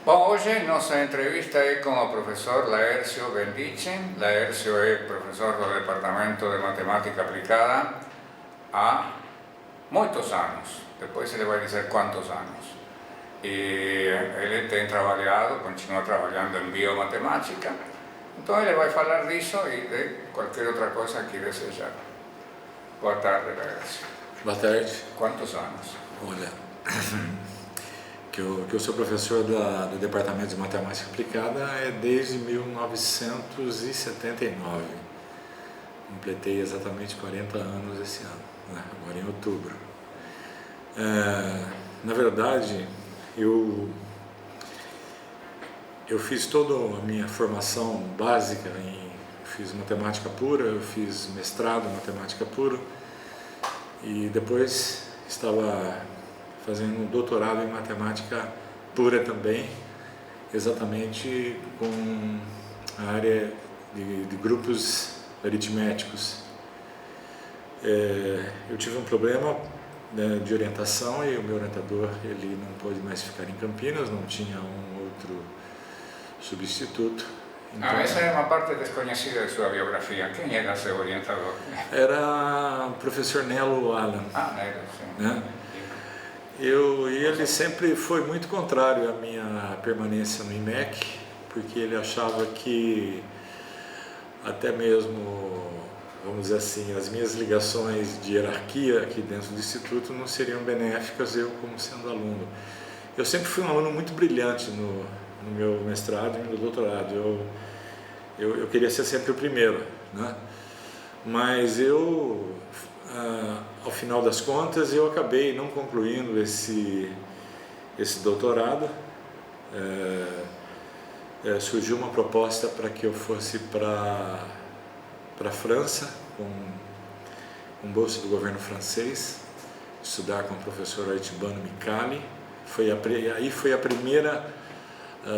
Bom, hoje nossa entrevista é com o professor Laércio Bendicen. Laércio é professor do Departamento de Matemática Aplicada há muitos anos. Depois ele vai dizer quantos anos. E ele tem trabalhado, continua trabalhando em biomatemática. Então ele vai falar disso e de qualquer outra coisa que desejar. Boa tarde, Laércio. Boa tarde. Quantos anos? Olha, que eu sou professor do Departamento de Matemática Aplicada desde 1979. Completei exatamente 40 anos esse ano, né? Agora em outubro. Na verdade, eu fiz toda a minha formação básica fiz matemática pura, eu fiz mestrado em matemática pura e depois estava fazendo um doutorado em matemática pura também, exatamente com a área de grupos aritméticos. Eu tive um problema, né, de orientação e o meu orientador ele não pôde mais ficar em Campinas, não tinha um outro substituto. Então, essa é uma parte desconhecida de sua biografia. Quem era seu orientador? Era o professor Nelo Alan. Nelo, sim. Né? E ele sempre foi muito contrário à minha permanência no IMEC, porque ele achava que até mesmo, vamos dizer assim, as minhas ligações de hierarquia aqui dentro do Instituto não seriam benéficas eu como sendo aluno. Eu sempre fui um aluno muito brilhante no meu mestrado e no meu doutorado. Eu queria ser sempre o primeiro, né? Mas ao final das contas, eu acabei não concluindo esse doutorado. Surgiu uma proposta para que eu fosse para a França, com bolsa do governo francês, estudar com o professor Aitibano Micali. Aí foi a primeira,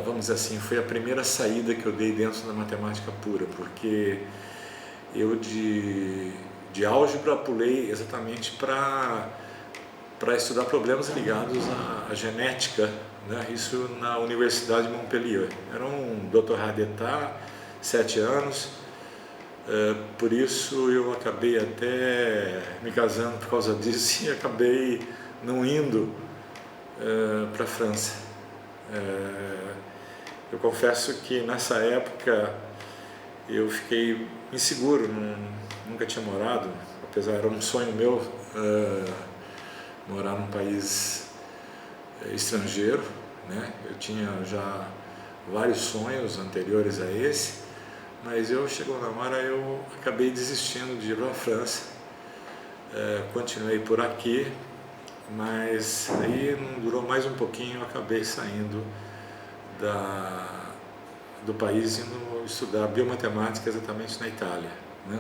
vamos dizer assim, foi a primeira saída que eu dei dentro da matemática pura, porque eu de álgebra pulei exatamente para estudar problemas ligados à genética, né? Isso na Universidade de Montpellier. Era um doutorado d'État, 7 anos, por isso eu acabei até me casando por causa disso e acabei não indo para a França. Eu confesso que nessa época eu fiquei inseguro, nunca tinha morado, apesar era um sonho meu morar num país estrangeiro, né? Eu tinha já vários sonhos anteriores a esse, mas chegou na hora eu acabei desistindo de ir para a França. Continuei por aqui, mas aí não durou mais um pouquinho, eu acabei saindo do país indo estudar biomatemática exatamente na Itália, né?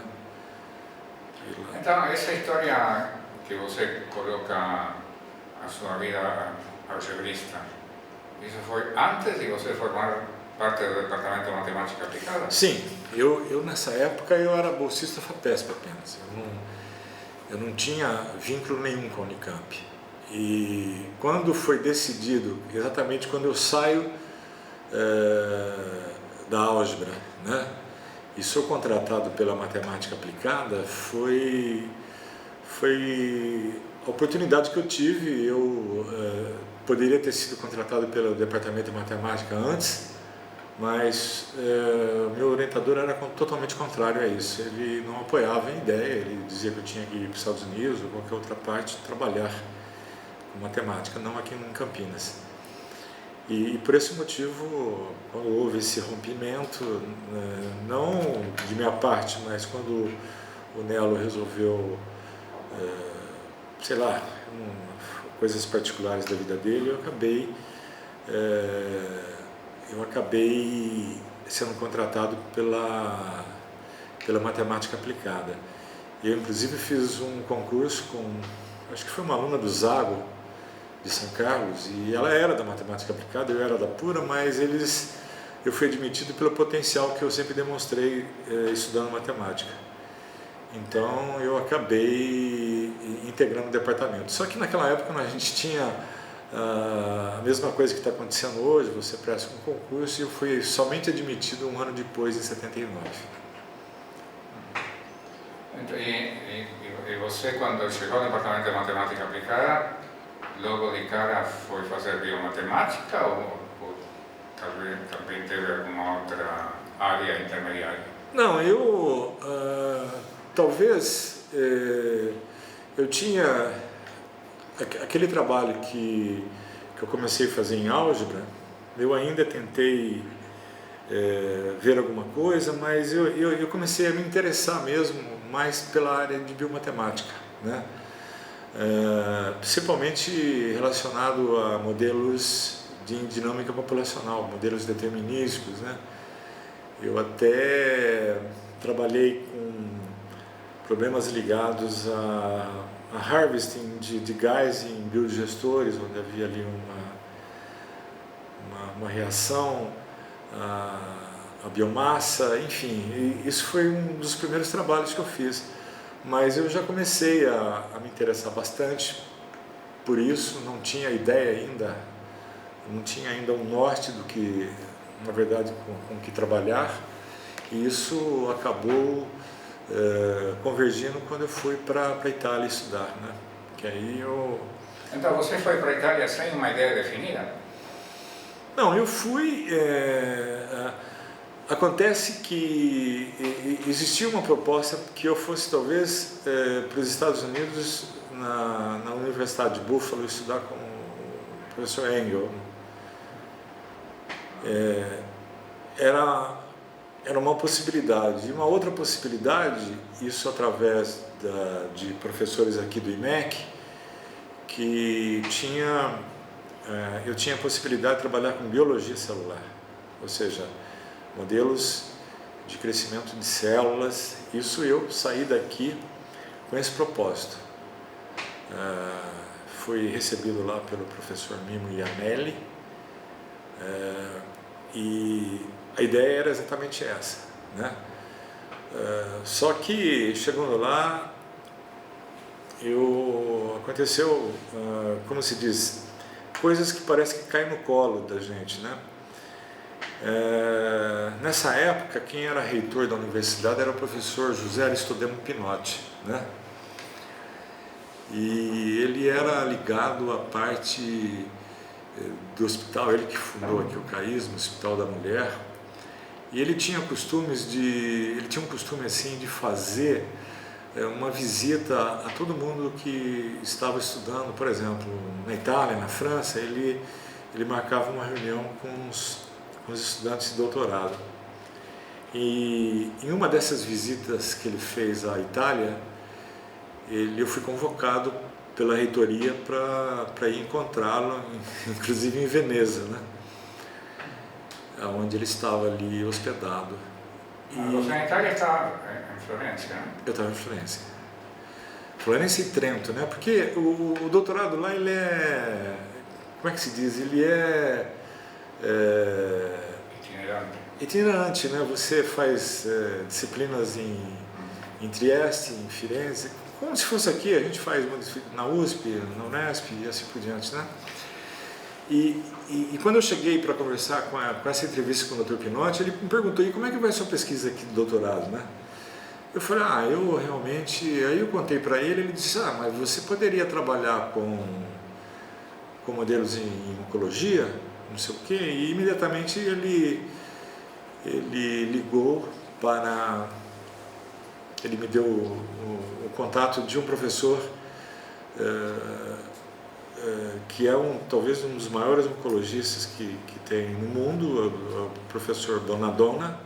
Então, essa história que você coloca a sua vida algebrista, isso foi antes de você formar parte do Departamento de Matemática Aplicada? Sim, eu nessa época eu era bolsista FAPESP apenas, eu não tinha vínculo nenhum com a Unicamp. E quando foi decidido, exatamente quando eu saio da álgebra, né, e sou contratado pela matemática aplicada, foi a oportunidade que eu tive. Eu poderia ter sido contratado pelo Departamento de Matemática antes, mas o meu orientador era totalmente contrário a isso. Ele não apoiava a ideia, ele dizia que eu tinha que ir para os Estados Unidos ou qualquer outra parte trabalhar com matemática, não aqui em Campinas. E por esse motivo, quando houve esse rompimento, não de minha parte, mas quando o Nelo resolveu, sei lá, coisas particulares da vida dele, eu acabei sendo contratado pela matemática aplicada. Eu inclusive fiz um concurso acho que foi uma aluna do Zago, de São Carlos, e ela era da matemática aplicada, eu era da pura, mas eu fui admitido pelo potencial que eu sempre demonstrei estudando matemática. Então eu acabei integrando o departamento. Só que naquela época a gente tinha A mesma coisa que está acontecendo hoje, você presta um concurso e eu fui somente admitido um ano depois, em 79. E você, quando chegou no Departamento de Matemática Aplicada, logo de cara foi fazer biomatemática ou talvez também teve alguma outra área intermediária? Não, eu talvez eu tinha aquele trabalho que eu comecei a fazer em álgebra, eu ainda tentei ver alguma coisa, mas eu comecei a me interessar mesmo mais pela área de biomatemática, né? Principalmente relacionado a modelos de dinâmica populacional, modelos determinísticos, né? Eu até trabalhei com problemas ligados a harvesting de gás em biodigestores, onde havia ali uma reação a biomassa, enfim, isso foi um dos primeiros trabalhos que eu fiz. Mas eu já comecei a me interessar bastante por isso, não tinha ideia ainda, não tinha ainda um norte do que, na verdade, com que trabalhar, e isso acabou convergindo quando eu fui para a Itália estudar, né? Que aí eu... Então você foi para a Itália sem uma ideia definida? Não, eu fui... Acontece que existia uma proposta que eu fosse talvez para os Estados Unidos, na Universidade de Buffalo, estudar com o professor Engel. Era uma possibilidade. E uma outra possibilidade, isso através de professores aqui do IMEC, que eu tinha a possibilidade de trabalhar com biologia celular, ou seja, modelos de crescimento de células. Isso eu saí daqui com esse propósito. Fui recebido lá pelo professor Mimo Iannelli, e a ideia era exatamente essa, né? Só que chegando lá, aconteceu, como se diz, coisas que parece que caem no colo da gente, né? Nessa época, quem era reitor da universidade era o professor José Aristodemo Pinotti, né? E ele era ligado à parte do hospital, ele que fundou aqui o CAISM, o Hospital da Mulher, e ele tinha um costume assim de fazer uma visita a todo mundo que estava estudando, por exemplo, na Itália, na França, ele marcava uma reunião com os estudantes de doutorado. E em uma dessas visitas que ele fez à Itália, eu fui convocado pela reitoria para ir encontrá-lo, inclusive em Veneza, né? Onde ele estava ali hospedado. Você na Itália estava em Florença, né? Eu estava em Florença. Florença e Trento, né? Porque o doutorado lá, ele é... Como é que se diz? Ele é itinerante, né? Você faz disciplinas em Trieste, em Firenze, como se fosse aqui, a gente faz na USP, na Unesp e assim por diante, né? E quando eu cheguei para conversar com essa entrevista com o Dr. Pinotti, ele me perguntou: e como é que vai a sua pesquisa aqui de doutorado, né? Eu falei: eu realmente... Aí eu contei para ele, ele disse: mas você poderia trabalhar com modelos em oncologia, não sei o quê, e imediatamente ele ligou para... Ele me deu o contato de um professor que é talvez um dos maiores oncologistas que tem no mundo, o professor Donadona,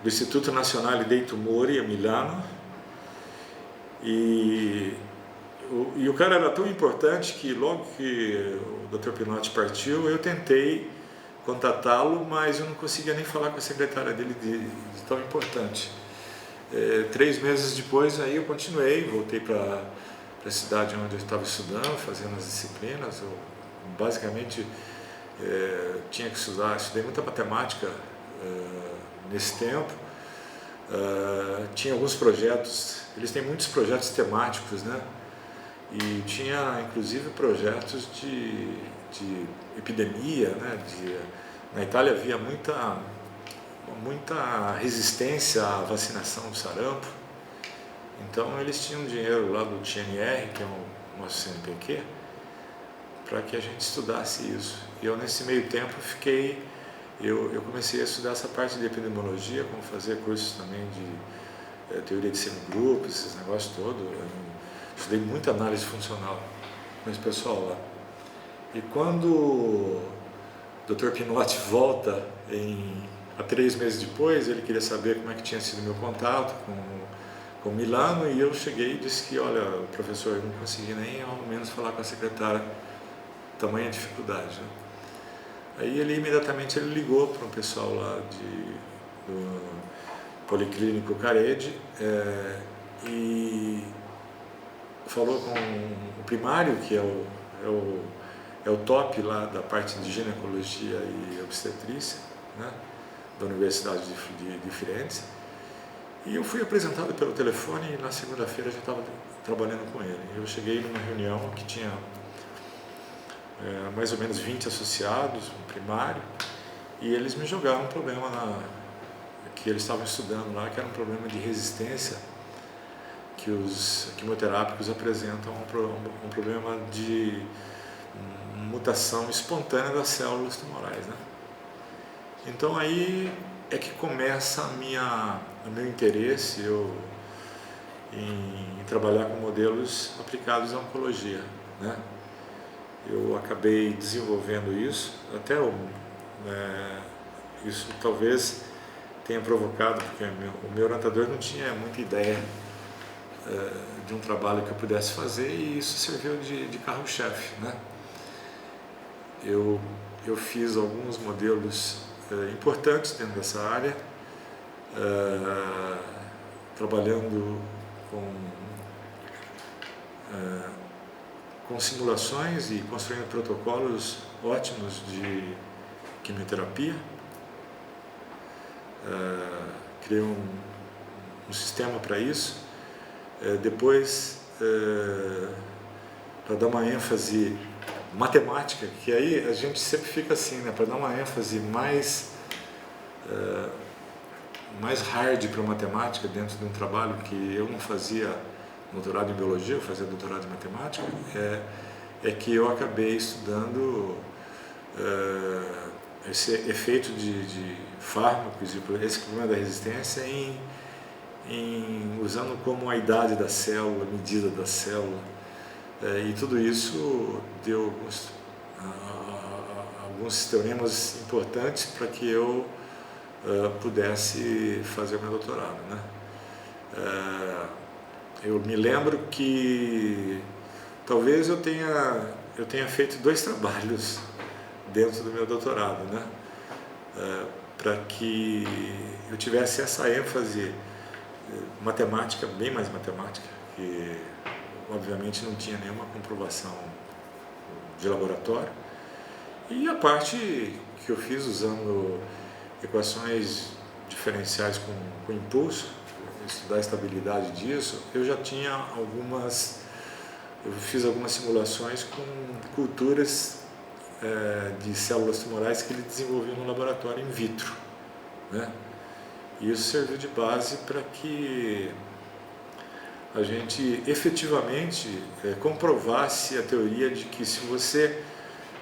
do Instituto Nazionale dei Tumori, a Milano. E o cara era tão importante que logo que o Dr. Pinotti partiu, eu tentei contatá-lo, mas eu não conseguia nem falar com a secretária dele de tão importante. 3 meses depois, aí eu continuei, voltei para a cidade onde eu estava estudando, fazendo as disciplinas. Eu basicamente tinha que estudar, estudei muita matemática nesse tempo. Tinha alguns projetos, eles têm muitos projetos temáticos, né? e tinha inclusive projetos de epidemia, né? Na Itália havia muita resistência à vacinação do sarampo, então eles tinham dinheiro lá do TNR, que é o nosso CNPq, para que a gente estudasse isso. E eu, nesse meio tempo, eu comecei a estudar essa parte de epidemiologia, como fazer cursos também de teoria de semigrupos, esses negócios todos. Eu estudei muita análise funcional com esse pessoal lá. E quando o Dr. Pinotti volta, há 3 meses depois, ele queria saber como é que tinha sido meu contato com Milano, e eu cheguei e disse que, olha, professor, eu não consegui nem ao menos falar com a secretária, tamanha dificuldade, né? Aí imediatamente ele ligou para um pessoal lá do Policlínico Carede e falou com o primário, que é o top lá da parte de ginecologia e obstetrícia, né, da Universidade de Firenze. E eu fui apresentado pelo telefone e na segunda-feira já estava trabalhando com ele. Eu cheguei numa reunião que tinha mais ou menos 20 associados, um primário, e eles me jogaram um problema que eles estavam estudando lá, que era um problema de resistência que os quimioterápicos apresentam, um problema de mutação espontânea das células tumorais, né? Então aí é que começa o meu interesse em trabalhar com modelos aplicados à oncologia, né? Eu acabei desenvolvendo isso, até isso talvez tenha provocado, porque o meu orientador não tinha muita ideia de um trabalho que eu pudesse fazer, e isso serviu de carro-chefe, né? Eu fiz alguns modelos importantes dentro dessa área, trabalhando com simulações e construindo protocolos ótimos de quimioterapia. Criei um sistema para isso. Depois, para dar uma ênfase matemática, que aí a gente sempre fica assim, né, para dar uma ênfase mais hard para a matemática dentro de um trabalho que eu não fazia doutorado em biologia, eu fazia doutorado em matemática, é que eu acabei estudando esse efeito de fármacos e esse problema da resistência usando como a idade da célula, a medida da célula, e tudo isso deu alguns teoremas importantes para que eu pudesse fazer o meu doutorado, né? Eu me lembro que talvez eu tenha feito 2 trabalhos dentro do meu doutorado, né? Para que eu tivesse essa ênfase matemática, bem mais matemática, que obviamente não tinha nenhuma comprovação de laboratório, e a parte que eu fiz usando equações diferenciais com impulso, estudar a estabilidade disso. Eu já tinha eu fiz algumas simulações com culturas de células tumorais que ele desenvolveu no laboratório in vitro, né? E isso serviu de base para que a gente efetivamente comprovasse a teoria de que, se você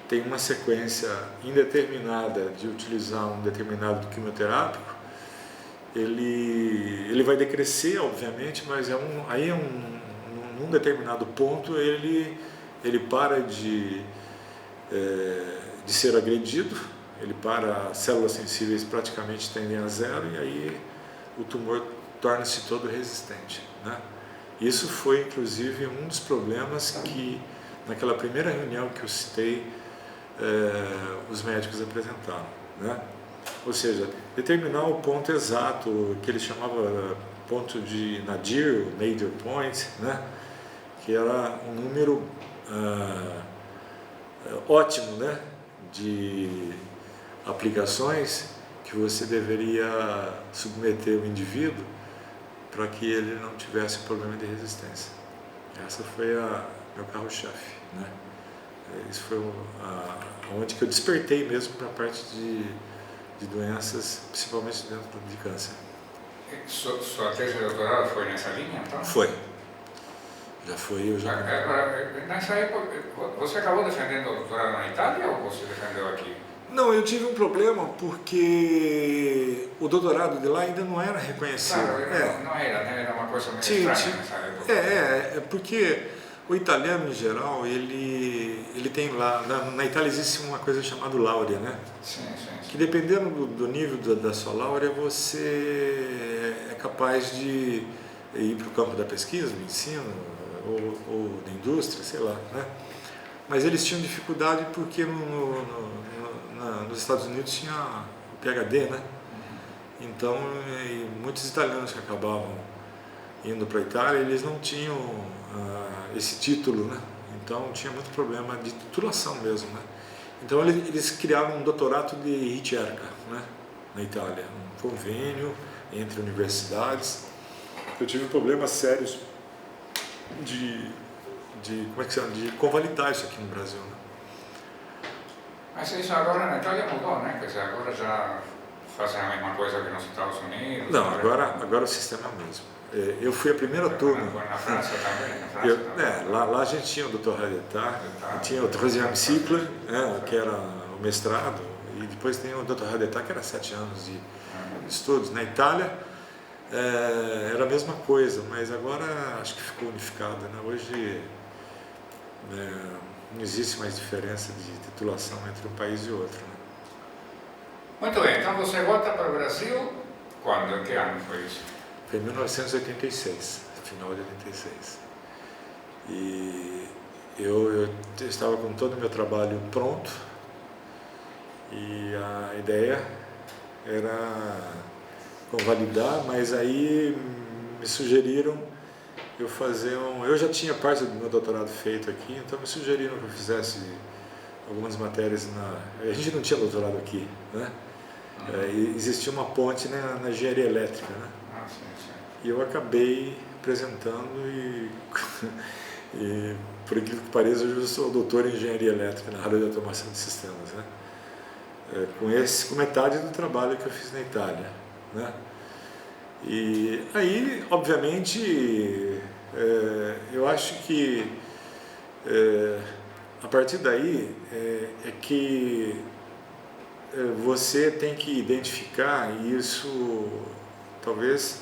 tem uma sequência indeterminada de utilizar um determinado quimioterápico, ele vai decrescer, obviamente, mas num determinado ponto ele para de ser agredido, as células sensíveis praticamente tendem a zero, e aí o tumor torna-se todo resistente, né? Isso foi inclusive um dos problemas que, naquela primeira reunião que eu citei, os médicos apresentaram, né? Ou seja, determinar o ponto exato, que ele chamava ponto de Nadir, Nadir Point, né? Que era um número ótimo, né? De aplicações que você deveria submeter o indivíduo para que ele não tivesse problema de resistência. Essa foi meu carro-chefe, né? Isso foi onde que eu despertei mesmo para a parte de doenças, principalmente dentro de câncer. Sua tese de doutorado foi nessa linha, então? Foi. Já foi, eu já... Agora, nessa época, você acabou defendendo o doutorado na Itália ou você defendeu aqui? Não, eu tive um problema porque o doutorado de lá ainda não era reconhecido. Claro, não era uma coisa meio estranha nessa época. É porque o italiano em geral, ele tem lá, na Itália existe uma coisa chamada laurea, né? Sim. Que dependendo do nível da sua laurea, você é capaz de ir para o campo da pesquisa, do ensino, ou da indústria, sei lá, né? Mas eles tinham dificuldade porque nos Estados Unidos tinha o PhD, né? Então, muitos italianos que acabavam indo para a Itália, eles não tinham esse título, né? Então, tinha muito problema de titulação mesmo, né? Então, eles criaram um doutorato de ricerca, né? Na Itália, um convênio entre universidades. Eu tive problemas sérios como é que se chama? De convalidar isso aqui no Brasil, né? Mas isso agora na Itália mudou, né? Quer dizer, agora já fazem a mesma coisa que nos Estados Unidos. Não, agora o sistema é o mesmo. Eu fui a primeira turma. Na França também? Lá a gente tinha o Dr. Radetá, tinha o troisième cycle, que era o mestrado, e depois tem o Dr. Radetá, que era 7 anos de estudos. Na Itália era a mesma coisa, mas agora acho que ficou unificado, né? Hoje não existe mais diferença de titulação entre um país e outro, né? Muito bem, então você volta para o Brasil quando? Em que ano foi isso? Foi em 1986, final de 86. E eu estava com todo o meu trabalho pronto e a ideia era convalidar, mas aí me sugeriram eu fazer eu já tinha parte do meu doutorado feito aqui, então me sugeriram que eu fizesse algumas matérias a gente não tinha doutorado aqui, né? Existia uma ponte na engenharia elétrica, né? Sim. E eu acabei apresentando e por incrível que pareça, hoje eu sou doutor em engenharia elétrica na área de automação de sistemas, né? Com metade do trabalho que eu fiz na Itália, né? E aí, obviamente, eu acho que a partir daí é que você tem que identificar, e isso talvez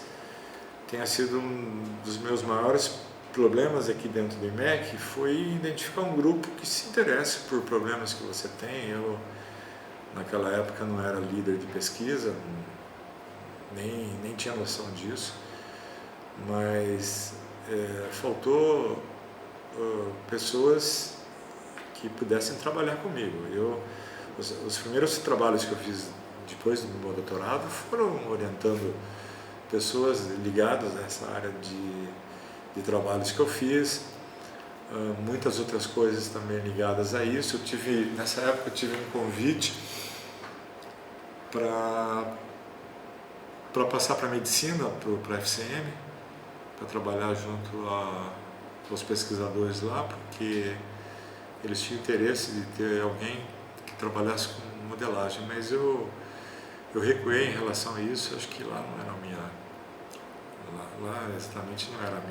tenha sido um dos meus maiores problemas aqui dentro do IMEC, foi identificar um grupo que se interesse por problemas que você tem. Eu, naquela época, não era líder de pesquisa, nem tinha noção disso, mas faltou pessoas que pudessem trabalhar comigo. Os primeiros trabalhos que eu fiz depois do meu doutorado foram orientando pessoas ligadas a essa área de trabalhos que eu fiz, muitas outras coisas também ligadas a isso. Nessa época eu tive um convite para passar para a medicina, para a FCM, para trabalhar junto aos pesquisadores lá, porque eles tinham interesse de ter alguém que trabalhasse com modelagem, mas eu recuei em relação a isso. Acho que lá não era lá exatamente não era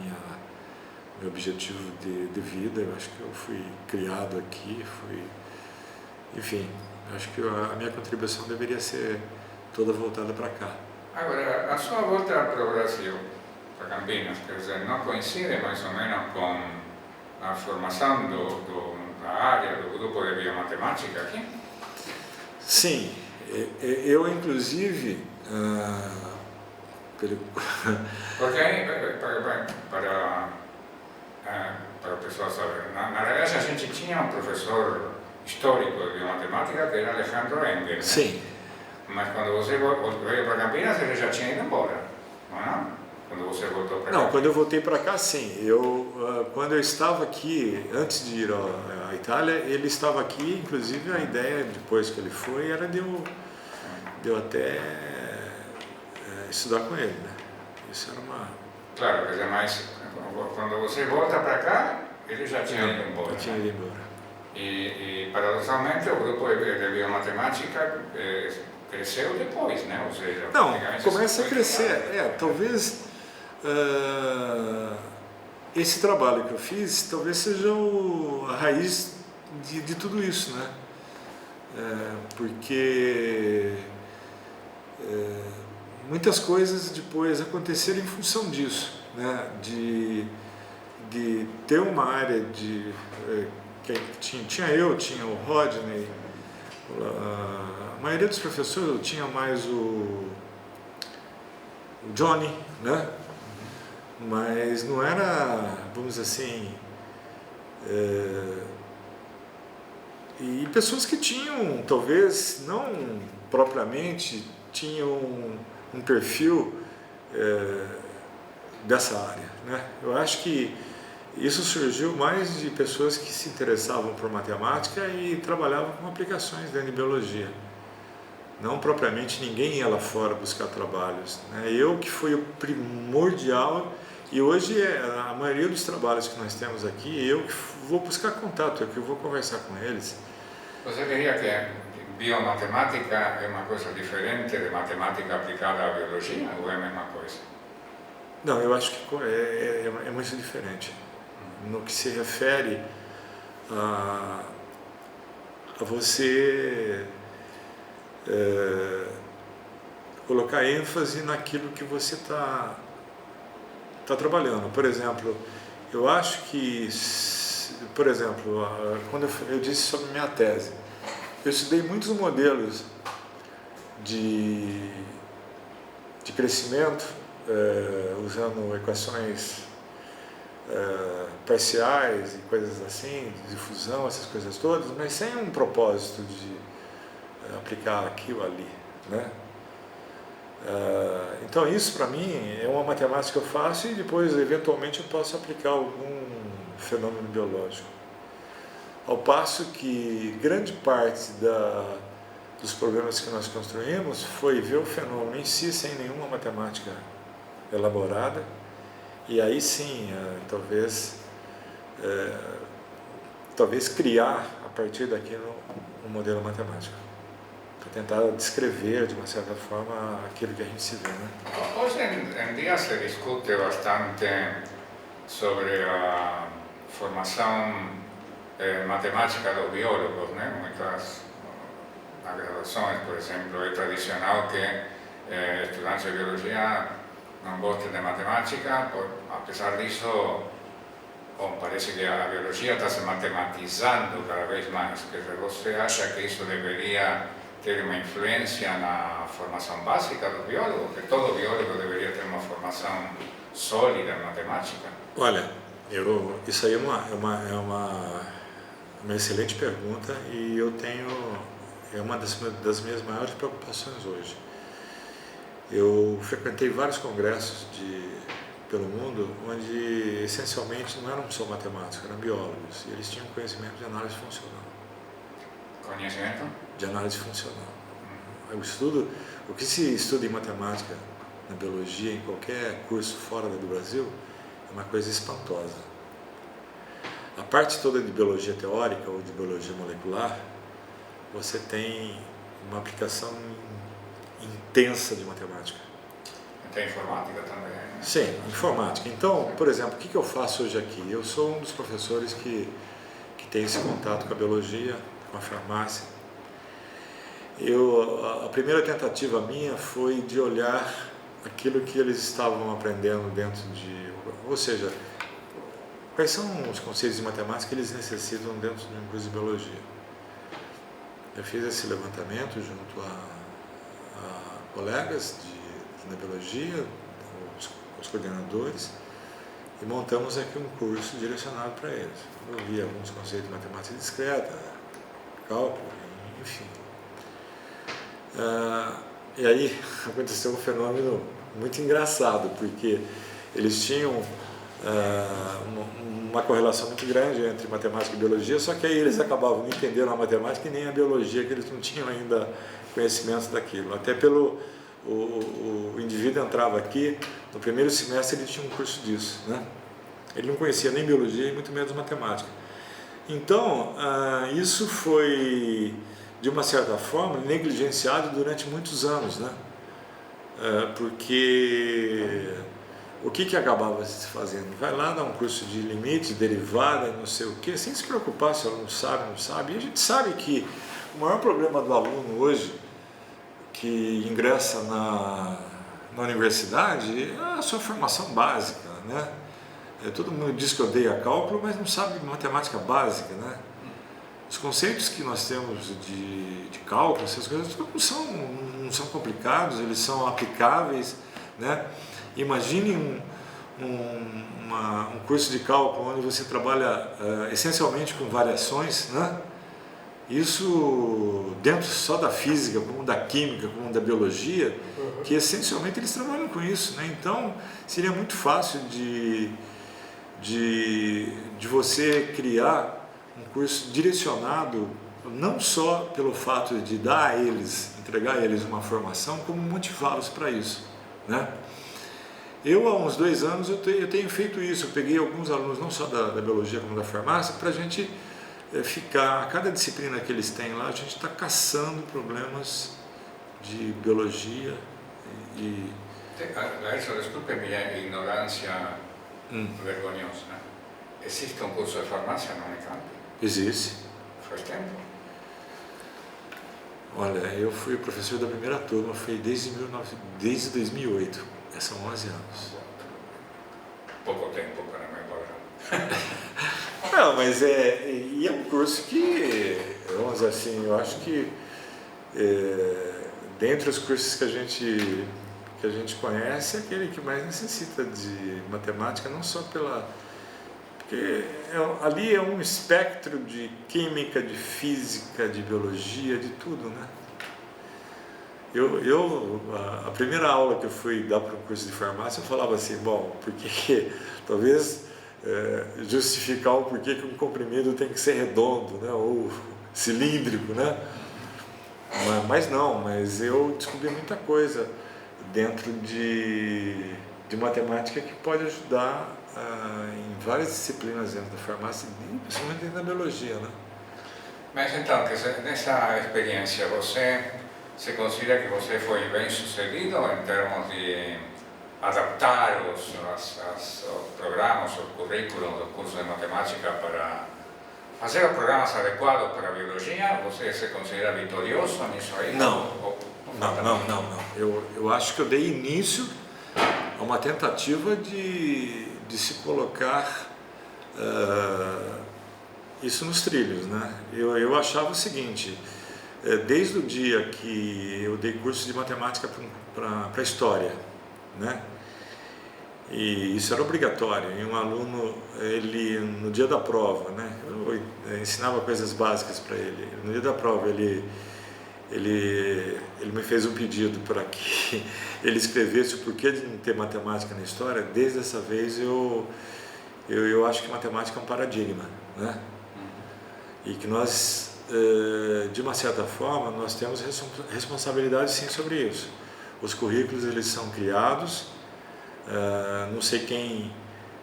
meu objetivo de vida. Eu acho que eu fui criado aqui, enfim, acho que a minha contribuição deveria ser toda voltada para cá. Agora, a sua volta para o Brasil, para Campinas, quer dizer, não coincide mais ou menos com a formação da área do grupo de biomatemática aqui? Sim, eu inclusive... Porque aí, para o pessoal saber, na realidade a gente tinha um professor histórico de biomatemática que era Alejandro Engel, né? Sim. Mas quando você veio para Campinas, ele já tinha ido embora, não é? Quando você voltou para cá? Não, quando eu voltei para cá, sim. Quando eu estava aqui, antes de ir à Itália, ele estava aqui. Inclusive, a ideia, depois que ele foi, era de eu até estudar com ele, né? Isso era uma... Claro, quer dizer, mas quando você volta para cá, ele já tinha ido embora. Já tinha ido embora. E paradoxalmente, o grupo de biomatemática cresceu depois, né? Ou seja, não, começa a crescer. Talvez esse trabalho que eu fiz, talvez seja a raiz de tudo isso, né? Porque muitas coisas depois aconteceram em função disso, né? De ter uma área que tinha o Rodney, a maioria dos professores, tinha mais o Johnny, né? Mas não era, vamos dizer assim, e pessoas que tinham, talvez, não propriamente, tinham um perfil dessa área, né? Eu acho que isso surgiu mais de pessoas que se interessavam por matemática e trabalhavam com aplicações dentro de biologia. Não propriamente ninguém ia lá fora buscar trabalhos, né? Eu que fui o primordial, e hoje a maioria dos trabalhos que nós temos aqui, eu que vou buscar contato, eu que vou conversar com eles. Você diria que biomatemática é uma coisa diferente de matemática aplicada à biologia ou é a mesma coisa? Não, eu acho que é muito diferente. No que se refere a você colocar ênfase naquilo que você está trabalhando. Por exemplo, eu acho que, por exemplo, quando eu disse sobre minha tese, eu estudei muitos modelos de crescimento usando equações parciais e coisas assim, de difusão, essas coisas todas, mas sem um propósito de aplicar aquilo ali, né? Então isso para mim é uma matemática que eu faço e depois eventualmente eu posso aplicar algum fenômeno biológico. Ao passo que grande parte dos problemas que nós construímos foi ver o fenômeno em si sem nenhuma matemática elaborada, e aí sim talvez criar a partir daquilo um modelo matemático, para tentar descrever de uma certa forma aquilo que a gente se vê, né? Hoje em dia se discute bastante sobre a formação matemática dos biólogos, né? Muitas graduações, por exemplo, é tradicional que estudantes de biologia não gostem de matemática, apesar disso, parece que a biologia está se matematizando cada vez mais. Quer dizer, você acha que isso deveria ter uma influência na formação básica do biólogo? Que todo biólogo deveria ter uma formação sólida em matemática? Olha, isso aí é uma excelente pergunta e é uma das minhas maiores preocupações hoje. Eu frequentei vários congressos pelo mundo onde essencialmente não eram só matemáticos, eram biólogos e eles tinham conhecimento de análise funcional. Conhecimento? De análise funcional. O que se estuda em matemática, na biologia, em qualquer curso fora do Brasil, é uma coisa espantosa. A parte toda de biologia teórica ou de biologia molecular, você tem uma aplicação intensa de matemática. Tem informática também, né? Sim, informática. Então, por exemplo, o que eu faço hoje aqui? Eu sou um dos professores que tem esse contato com a biologia, com a farmácia. A primeira tentativa minha foi de olhar aquilo que eles estavam aprendendo ou seja, quais são os conceitos de matemática que eles necessitam dentro de um curso de biologia. Eu fiz esse levantamento junto a colegas da biologia, os coordenadores, e montamos aqui um curso direcionado para eles. Eu vi alguns conceitos de matemática discreta, cálculo, enfim. E aí aconteceu um fenômeno muito engraçado, porque eles tinham uma correlação muito grande entre matemática e biologia, só que aí eles acabavam não entendendo a matemática e nem a biologia, que eles não tinham ainda conhecimento daquilo. Até o indivíduo entrava aqui, no primeiro semestre ele tinha um curso disso, né? Ele não conhecia nem biologia e muito menos matemática. Então, isso foi, de uma certa forma, negligenciado durante muitos anos, né? Porque o que acabava se fazendo? Vai lá dar um curso de limites, derivada, não sei o quê, sem se preocupar se ela não sabe, não sabe. E a gente sabe que o maior problema do aluno hoje, que ingressa na universidade, é a sua formação básica, né? Todo mundo diz que odeia cálculo, mas não sabe matemática básica, né? Os conceitos que nós temos de cálculo, essas coisas não são complicados, eles são aplicáveis, né? Imagine um curso de cálculo onde você trabalha essencialmente com variações, né? Isso dentro só da física, como da química, como da biologia, que essencialmente eles trabalham com isso, né? Então seria muito fácil de você criar um curso direcionado não só pelo fato de dar a eles, entregar a eles uma formação, como motivá-los para isso, né? Eu, há uns 2 anos, eu tenho feito isso. Eu peguei alguns alunos, não só da biologia como da farmácia, para a gente ficar, a cada disciplina que eles têm lá, a gente está caçando problemas de biologia e... Laércio, desculpe minha ignorância vergonhosa. Existe um curso de farmácia na Unicamp? Existe. Faz tempo? Olha, eu fui professor da primeira turma, foi desde 2008, são 11 anos. Pouco tempo para me lembrar. Não, mas é um curso que, vamos dizer assim, eu acho que dentre os cursos que a gente conhece, é aquele que mais necessita de matemática, não só porque ali é um espectro de química, de física, de biologia, de tudo, né? A primeira aula que eu fui dar para um curso de farmácia, eu falava assim, bom, porque talvez justificar o porquê que um comprimido tem que ser redondo, né? Ou cilíndrico, né? Mas eu descobri muita coisa dentro de matemática que pode ajudar em várias disciplinas dentro da farmácia, principalmente dentro da biologia, né? Mas então, nessa experiência, você se considera que você foi bem sucedido em termos de adaptar os programas, os currículos do curso de matemática para fazer os programas adequados para a biologia? Você se considera vitorioso nisso aí? Não. Eu acho que eu dei início a uma tentativa de se colocar isso nos trilhos, né? Eu achava o seguinte, desde o dia que eu dei curso de matemática para história, né? E isso era obrigatório, e um aluno, ele no dia da prova, né? Eu ensinava coisas básicas para ele. No dia da prova ele me fez um pedido para que ele escrevesse o porquê de não ter matemática na história. Desde essa vez eu acho que matemática é um paradigma, né? E que nós, de uma certa forma, nós temos responsabilidade sim sobre isso. Os currículos, eles são criados, não sei quem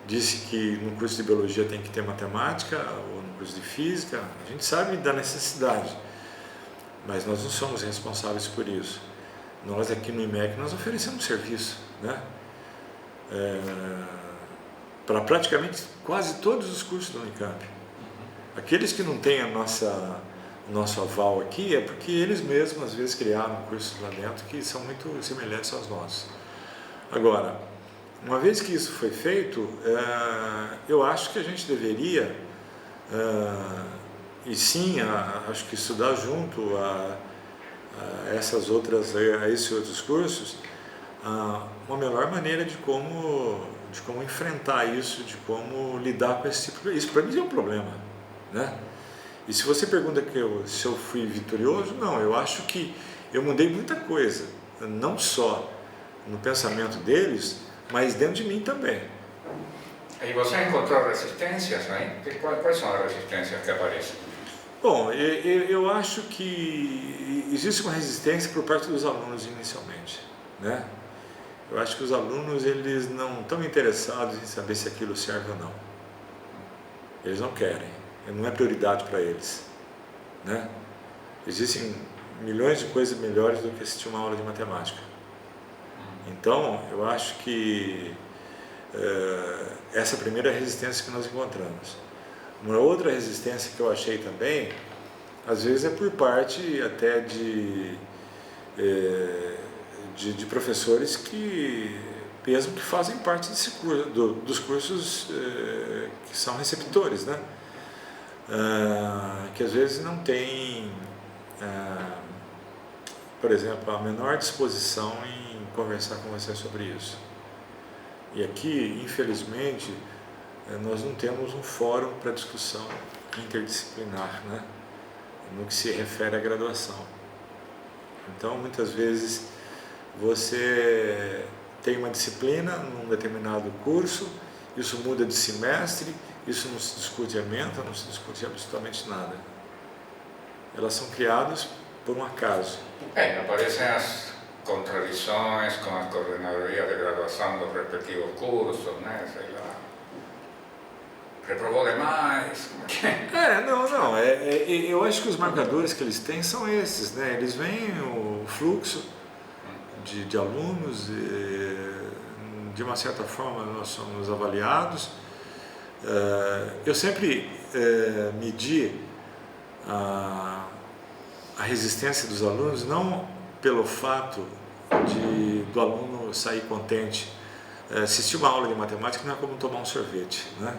disse que no curso de biologia tem que ter matemática, ou no curso de física, a gente sabe da necessidade, mas nós não somos responsáveis por isso. Nós aqui no IMEC, nós oferecemos serviço, né? Para praticamente quase todos os cursos da Unicamp. Aqueles que não têm o nosso aval aqui é porque eles mesmos às vezes criaram cursos lá dentro que são muito semelhantes aos nossos. Agora, uma vez que isso foi feito, eu acho que a gente deveria, e sim, acho que estudar junto a esses outros cursos, uma melhor maneira de como enfrentar isso, de como lidar com esse tipo de... Isso para mim é um problema, né? E se você pergunta se eu fui vitorioso, não, eu acho que eu mudei muita coisa, não só no pensamento deles, mas dentro de mim também. E você encontrou resistências aí? Quais são as resistências que aparecem? Bom, eu acho que existe uma resistência por parte dos alunos inicialmente, né? eu acho que os alunos eles não estão interessados em saber se aquilo serve ou não. Eles não querem, não é prioridade para eles, né? Existem milhões de coisas melhores do que assistir uma aula de matemática. Então, eu acho que essa é a primeira resistência que nós encontramos. Uma outra resistência que eu achei também, às vezes é por parte até de professores que mesmo que fazem parte desse curso, dos cursos que são receptores, né? Que às vezes não tem, por exemplo, a menor disposição em conversar com você sobre isso. E aqui, infelizmente, nós não temos um fórum para discussão interdisciplinar, né? No que se refere à graduação. Então, muitas vezes, você tem uma disciplina num determinado curso, isso muda de semestre, isso não se discute ementa, não se discute absolutamente nada. Elas são criadas por um acaso. Aparecem as contradições com a coordenadoria de graduação dos respectivos cursos, né? Sei lá. Reprovou demais, como que é? Não, eu acho que os marcadores que eles têm são esses, né? Eles veem o fluxo de alunos, de uma certa forma nós somos avaliados. Eu sempre medi a resistência dos alunos, não pelo fato do aluno sair contente. Assistir uma aula de matemática não é como tomar um sorvete, né?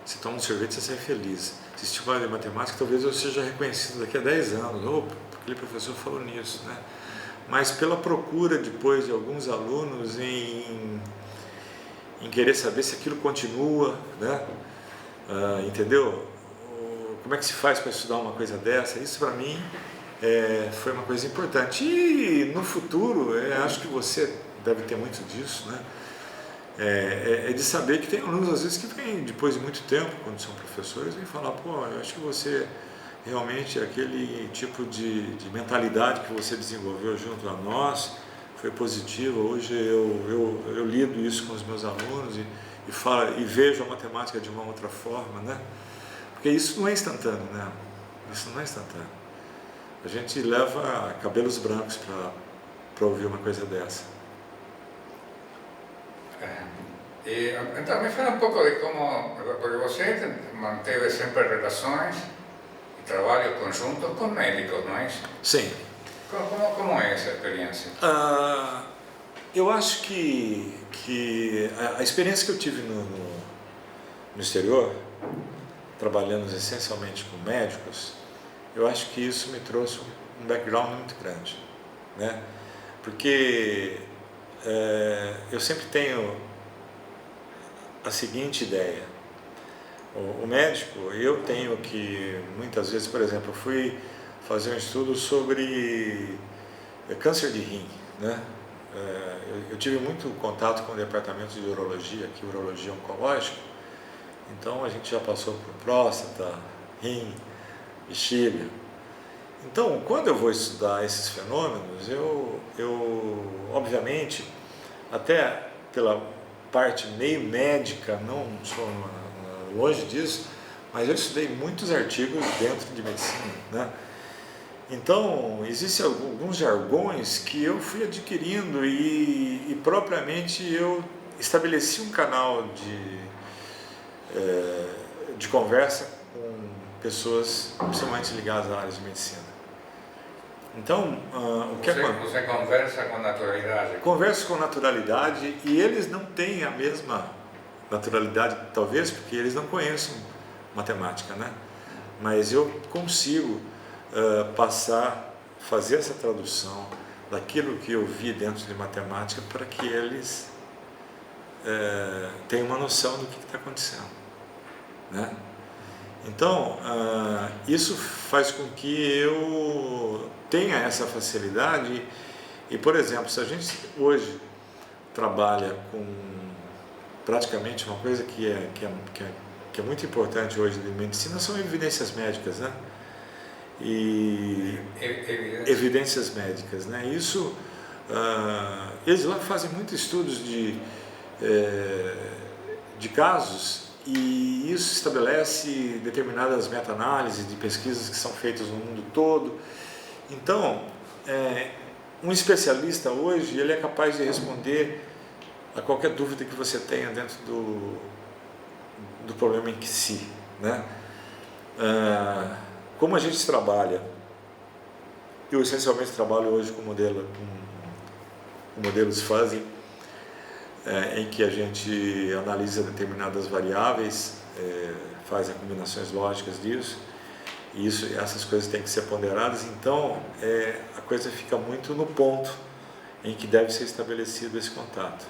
Se toma um sorvete, você sai feliz. Assistir uma aula de matemática, talvez eu seja reconhecido daqui a 10 anos. Opa, aquele professor falou nisso, né? Mas pela procura depois de alguns alunos em querer saber se aquilo continua, né? Entendeu? Como é que se faz para estudar uma coisa dessa? Isso para mim foi uma coisa importante. E no futuro, acho que você deve ter muito disso, né? De saber que tem alunos às vezes que vêm depois de muito tempo, quando são professores, e falar, pô, eu acho que você realmente aquele tipo de mentalidade que você desenvolveu junto a nós foi positiva. Hoje eu lido isso com os meus alunos e vejo a matemática de uma outra forma, né? Porque isso não é instantâneo, né? Isso não é instantâneo. A gente leva cabelos brancos para ouvir uma coisa dessa. Então, me fala um pouco de como, porque você manteve sempre relações e trabalhos conjuntos com médicos, não é isso? Sim. Como é essa experiência? Eu acho que a experiência que eu tive no exterior, trabalhando essencialmente com médicos, eu acho que isso me trouxe um background muito grande, né? Porque eu sempre tenho a seguinte ideia: o médico, eu tenho que, muitas vezes, por exemplo, eu fui fazer um estudo sobre câncer de rim, né? Eu tive muito contato com o departamento de urologia, aqui, urologia oncológica, então a gente já passou por próstata, rim, bexiga. Então, quando eu vou estudar esses fenômenos, eu obviamente, até pela parte meio médica, não sou longe disso, mas eu estudei muitos artigos dentro de medicina, né? Então, existem alguns jargões que eu fui adquirindo e propriamente eu estabeleci um canal de conversa com pessoas principalmente ligadas à área de medicina. Então, o que você conversa com naturalidade? Converso com naturalidade, e eles não têm a mesma naturalidade, talvez porque eles não conhecem matemática, né? Mas eu consigo fazer essa tradução daquilo que eu vi dentro de matemática para que eles tenham uma noção do que está acontecendo, né? Então, isso faz com que eu tenha essa facilidade e, por exemplo, se a gente hoje trabalha com praticamente uma coisa que é muito importante hoje em medicina, são evidências médicas, né? E evidências médicas, né? Isso eles lá fazem muitos estudos de casos, e isso estabelece determinadas meta-análises de pesquisas que são feitas no mundo todo. Então, um especialista hoje, ele é capaz de responder a qualquer dúvida que você tenha dentro do problema em si, né? Como a gente trabalha, eu essencialmente trabalho hoje com modelos fuzzy, em que a gente analisa determinadas variáveis, faz as combinações lógicas disso, e essas coisas têm que ser ponderadas. Então a coisa fica muito no ponto em que deve ser estabelecido esse contato.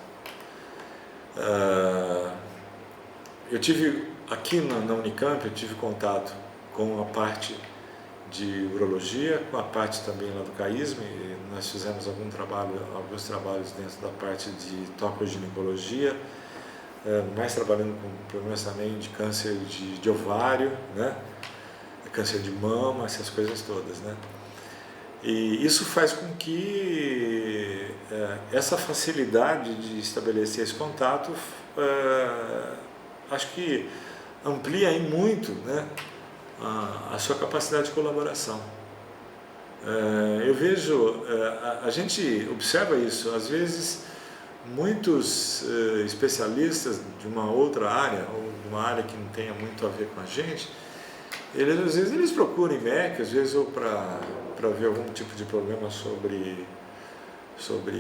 Eu tive aqui na Unicamp, eu tive contato com a parte de urologia, com a parte também lá do CAISM, e nós fizemos alguns trabalhos dentro da parte de tocoginecologia, mais trabalhando com problemas também de câncer de ovário, né? Câncer de mama, essas coisas todas, né? E isso faz com que essa facilidade de estabelecer esse contato, acho que amplia em muito, né, a sua capacidade de colaboração. Eu vejo, a gente observa isso, às vezes muitos especialistas de uma outra área, ou de uma área que não tenha muito a ver com a gente, às vezes eles procuram IMEC, às vezes ou para ver algum tipo de problema sobre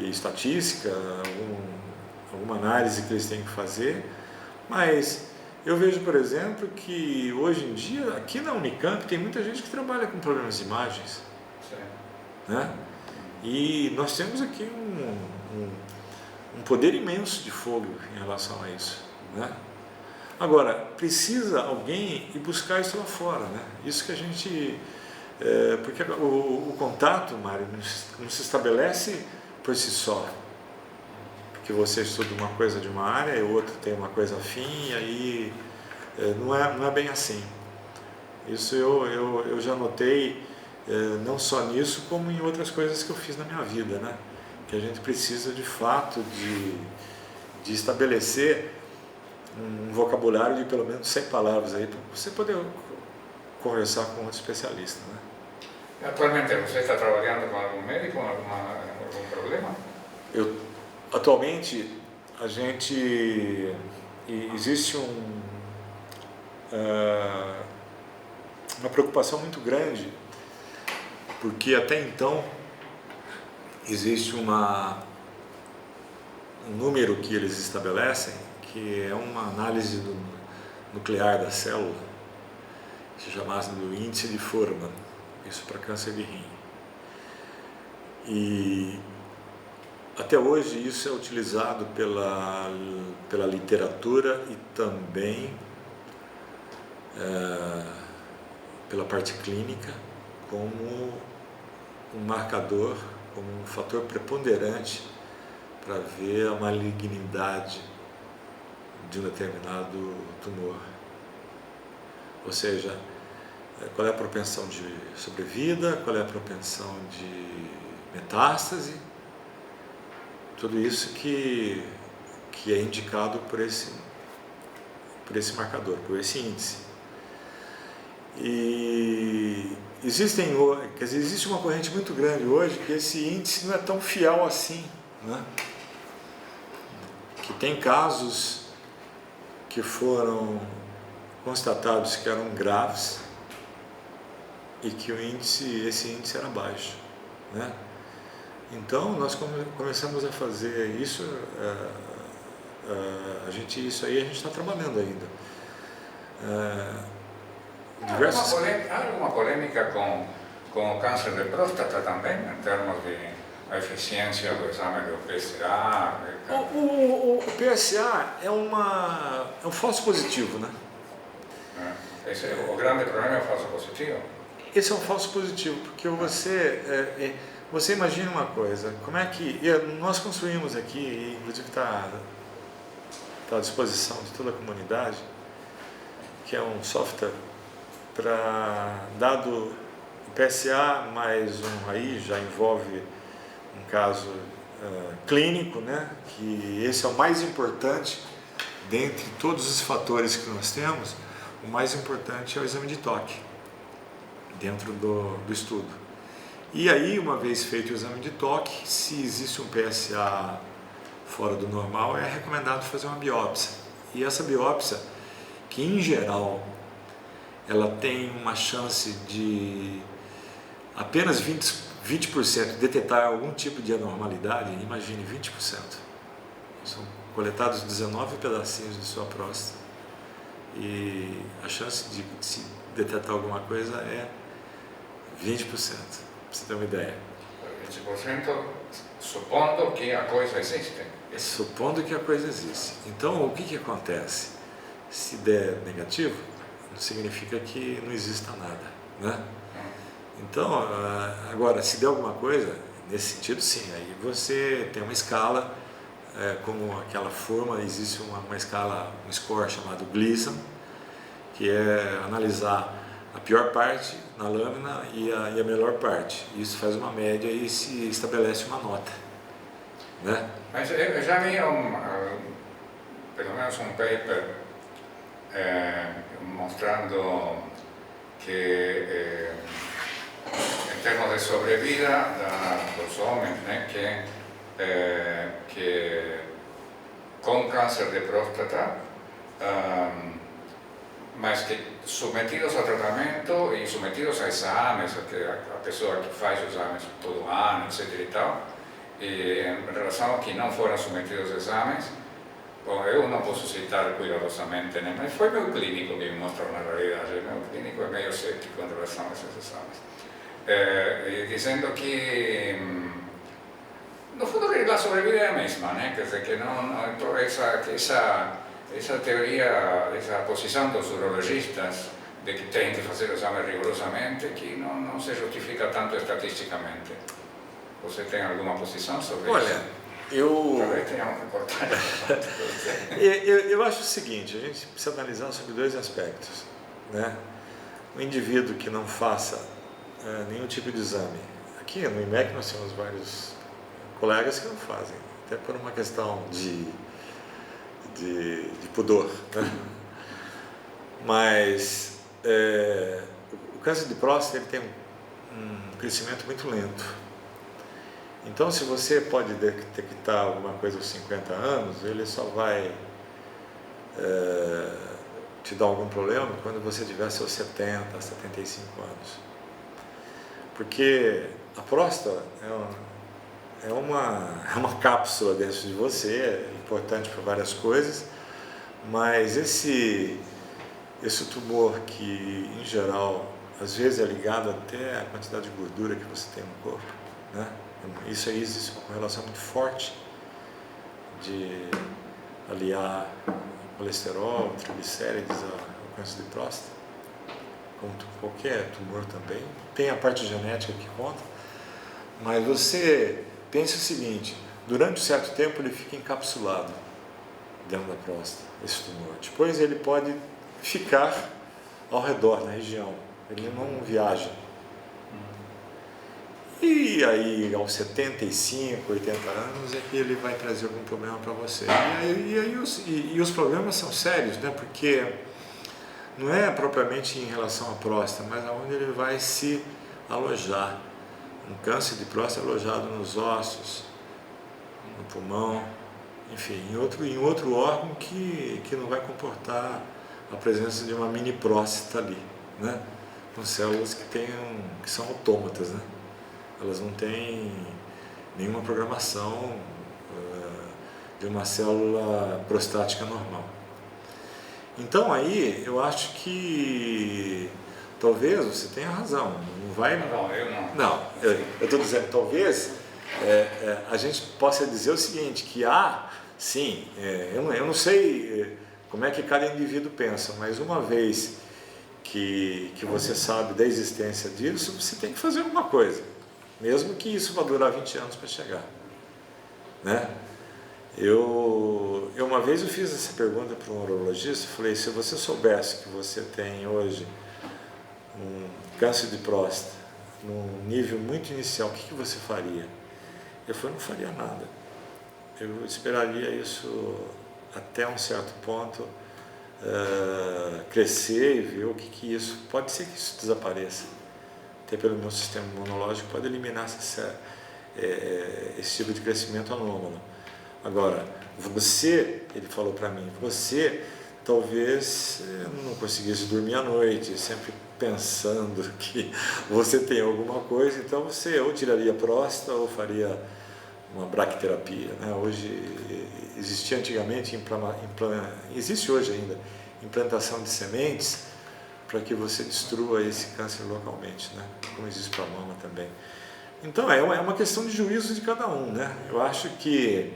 estatística, alguma análise que eles têm que fazer, mas eu vejo, por exemplo, que hoje em dia, aqui na Unicamp, tem muita gente que trabalha com problemas de imagens. Sim. Né? E nós temos aqui um poder imenso de fogo em relação a isso. Né? Agora, precisa alguém ir buscar isso lá fora. Né? Isso que a gente... porque o contato, Mário, não se estabelece por si só. Porque você estuda uma coisa de uma área e o outro tem uma coisa afim, e aí não é bem assim. Isso eu já notei, não só nisso, como em outras coisas que eu fiz na minha vida, né? Que a gente precisa de fato de estabelecer um vocabulário de pelo menos 100 palavras aí para você poder conversar com outro especialista, né? Atualmente você está trabalhando com algum médico, com algum problema? Atualmente, existe uma preocupação muito grande, porque até então existe um número que eles estabelecem, que é uma análise nuclear da célula, se chamasse do índice de Fuhrmann, isso para câncer de rim. E até hoje isso é utilizado pela literatura e também pela parte clínica como um marcador, como um fator preponderante para ver a malignidade de um determinado tumor. Ou seja, qual é a propensão de sobrevida, qual é a propensão de metástase, tudo isso que é indicado por esse marcador, por esse índice. E existe uma corrente muito grande hoje que esse índice não é tão fiel assim, né? Que tem casos que foram constatados que eram graves e que esse índice era baixo, né? Então nós começamos a fazer isso, isso aí a gente está trabalhando ainda. Há alguma polêmica com o câncer de próstata também, em termos de eficiência do exame do PSA? O PSA é um falso positivo, né? O grande problema é o falso positivo? Esse é um falso positivo, porque você imagina uma coisa, como é que... Nós construímos aqui, e inclusive está à disposição de toda a comunidade, que é um software para, dado o PSA, mais aí já envolve um caso clínico, né? Que esse é o mais importante, dentre todos os fatores que nós temos, o mais importante é o exame de toque, dentro do estudo. E aí, uma vez feito o exame de toque, se existe um PSA fora do normal, é recomendado fazer uma biópsia. E essa biópsia, que em geral, ela tem uma chance de apenas 20% detectar algum tipo de anormalidade, imagine 20%. São coletados 19 pedacinhos de sua próstata e a chance de se detectar alguma coisa é 20%, para você ter uma ideia. 20% supondo que a coisa existe. Supondo que a coisa existe. Então, o que acontece? Se der negativo, não significa que não exista nada, né? Então, agora, se der alguma coisa, nesse sentido, sim, aí você tem uma escala, como aquela forma, existe uma escala, um score chamado Gleason, que é analisar a pior parte na lâmina e a melhor parte. Isso faz uma média e se estabelece uma nota, né? Mas eu já vi pelo menos um paper mostrando que em termos de sobrevida dos homens, né, que com câncer de próstata, mas que submetidos a tratamento e submetidos a exames, a pessoa que faz os exames todo ano, etc. e tal, e em relação a que não foram submetidos a exames, bom, eu não posso citar cuidadosamente, né, mas foi meu clínico que me mostrou na realidade. Meu clínico é meio cético em relação a esses exames. Dizendo que, no fundo, a sobrevida é a mesma, né? Quer dizer, que não essa teoria, essa posição dos urologistas de que tem que fazer o exame rigorosamente, que não se justifica tanto estatisticamente. Você tem alguma posição sobre isso? Olha, eu acho o seguinte, a gente precisa analisar sobre dois aspectos, né? O indivíduo que não faça nenhum tipo de exame. Aqui no IMEC nós temos vários colegas que não fazem, até por uma questão de pudor, né? Mas o câncer de próstata ele tem um crescimento muito lento. Então, se você pode detectar alguma coisa aos 50 anos, ele só vai te dar algum problema quando você tiver seus 70, 75 anos. Porque a próstata é uma cápsula dentro de você, é importante para várias coisas, mas esse tumor que, em geral, às vezes é ligado até à quantidade de gordura que você tem no corpo, né? Isso aí existe uma correlação muito forte de aliar colesterol, triglicérides ao câncer de próstata, como qualquer tumor também. Tem a parte genética que conta, mas você pensa o seguinte, durante um certo tempo ele fica encapsulado dentro da próstata, esse tumor. Depois ele pode ficar ao redor, na região, ele não viaja. E aí, aos 75, 80 anos, é que ele vai trazer algum problema para você. E os problemas são sérios, né? Porque não é propriamente em relação à próstata, mas aonde ele vai se alojar. Um câncer de próstata alojado nos ossos, no pulmão, enfim, em outro órgão que não vai comportar a presença de uma mini próstata ali, né? Com células que são autômatas, né? Elas não têm nenhuma programação de uma célula prostática normal. Então aí eu acho que talvez você tenha razão, não vai... Não, eu não. Não, eu estou dizendo, talvez a gente possa dizer o seguinte, que sim, eu não sei como é que cada indivíduo pensa, mas uma vez que você sabe da existência disso, você tem que fazer alguma coisa. Mesmo que isso vá durar 20 anos para chegar, né? Eu uma vez eu fiz essa pergunta para um urologista, falei, se você soubesse que você tem hoje um câncer de próstata num nível muito inicial, o que você faria? Eu falei, não faria nada. Eu esperaria isso até um certo ponto crescer e ver o que isso... Pode ser que isso desapareça. Até pelo meu sistema imunológico pode eliminar esse tipo de crescimento anômalo. Agora, ele falou para mim, você talvez não conseguisse dormir à noite, sempre pensando que você tem alguma coisa, então você ou tiraria a próstata ou faria uma braquiterapia, né? Hoje existia antigamente, existe hoje ainda, implantação de sementes para que você destrua esse câncer localmente, né? Como existe para a mama também. Então é uma questão de juízo de cada um, né? Eu acho que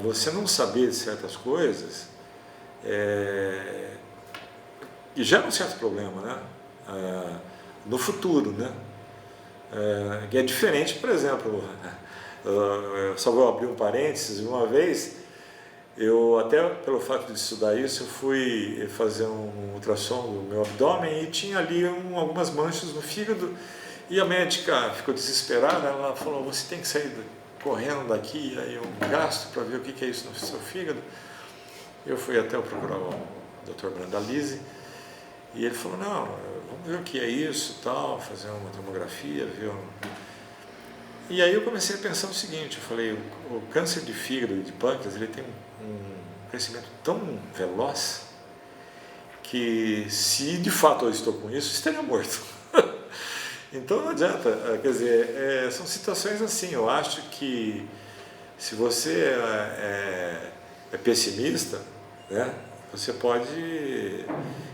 você não saber de certas coisas e gera um certo problema, né? No futuro, né? Que é diferente, por exemplo, eu só vou abrir um parênteses, uma vez, eu até pelo fato de estudar isso, eu fui fazer um ultrassom do meu abdômen e tinha ali algumas manchas no fígado e a médica ficou desesperada, ela falou, você tem que sair correndo daqui, aí eu gasto para ver o que é isso no seu fígado. Eu fui até procurar o Dr. Brandalize e ele falou, não, vamos ver o que é isso, tal, fazer uma tomografia, viu? E aí eu comecei a pensar o seguinte, eu falei, o câncer de fígado e de pâncreas, ele tem um crescimento tão veloz que se de fato eu estou com isso, estaria morto. Então não adianta, quer dizer, são situações assim, eu acho que se você é pessimista, né,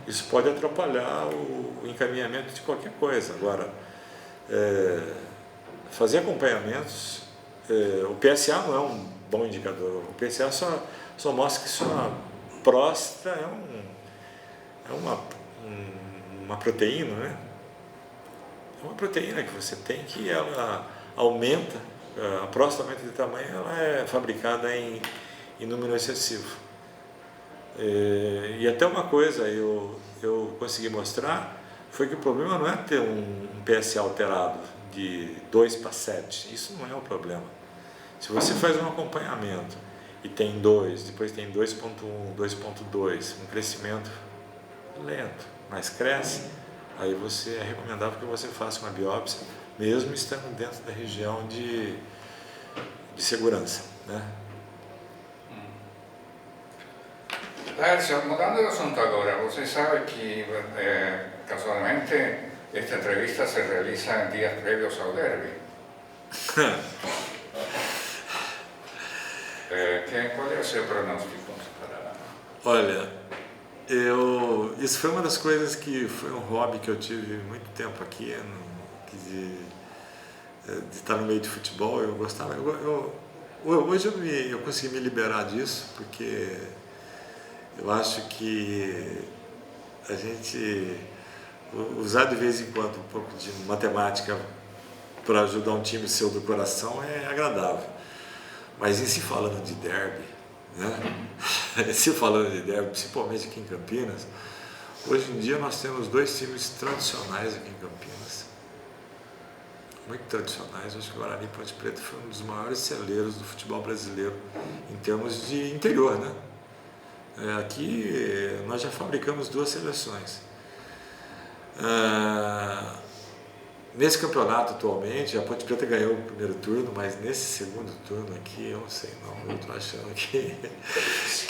isso pode atrapalhar o encaminhamento de qualquer coisa. Agora, fazer acompanhamentos, o PSA não é um bom indicador, o PSA só mostra que sua próstata é uma proteína, né? É uma proteína que você tem que ela aumenta, a próstata aumenta de tamanho, ela é fabricada em número excessivo. E até uma coisa eu consegui mostrar, foi que o problema não é ter um PSA alterado de 2 para 7, isso não é o problema. Se você faz um acompanhamento e tem 2, depois tem 2.1, 2.2, um crescimento lento, mas cresce, aí é recomendável que você faça uma biópsia, mesmo estando dentro da região de segurança, né? Laércio, mudando de assunto agora, você sabe que casualmente esta entrevista se realiza em dias prévios ao derby. Qual é o seu pronóstico? Olha, isso foi uma das coisas que foi um hobby que eu tive muito tempo aqui, de estar no meio de futebol. Eu gostava. Hoje eu consegui me liberar disso, porque eu acho que a gente usar de vez em quando um pouco de matemática para ajudar um time seu do coração é agradável. Mas em se falando de derby, né? Se falando de derby, principalmente aqui em Campinas, hoje em dia nós temos 2 times tradicionais aqui em Campinas, muito tradicionais. Acho que o Guarani Ponte Preta foi um dos maiores celeiros do futebol brasileiro em termos de interior, né? Aqui nós já fabricamos 2 seleções. Nesse campeonato atualmente, a Ponte Preta ganhou o primeiro turno, mas nesse segundo turno aqui, eu não sei não, eu estou achando que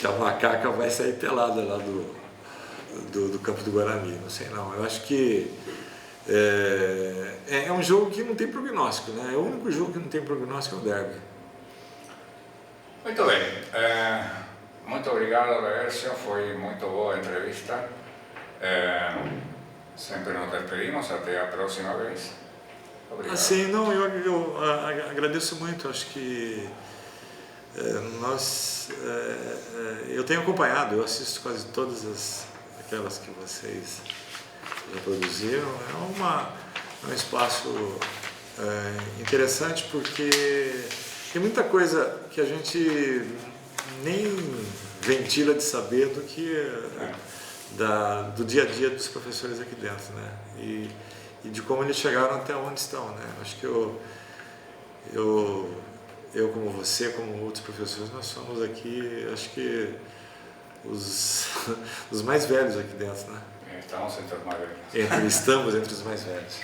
a macaca vai sair pelada lá do campo do Guarani, não sei não. Eu acho que é um jogo que não tem prognóstico, né? É o único jogo que não tem prognóstico, é o derby. Muito bem. Muito obrigado, Laércio, foi muito boa a entrevista. Sempre nos despedimos, até a próxima vez. Obrigado. Assim, não, eu agradeço muito, acho que eu tenho acompanhado, eu assisto quase todas aquelas que vocês já produziram. É um espaço interessante, porque tem muita coisa que a gente nem ventila de saber do dia a dia dos professores aqui dentro, né? E de como eles chegaram até onde estão, né? Acho que Eu como você, como outros professores, nós somos aqui, acho que os mais velhos aqui dentro, né? Estamos entre os mais velhos. Estamos entre os mais velhos.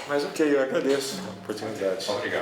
Mas ok, eu agradeço a oportunidade. Obrigado.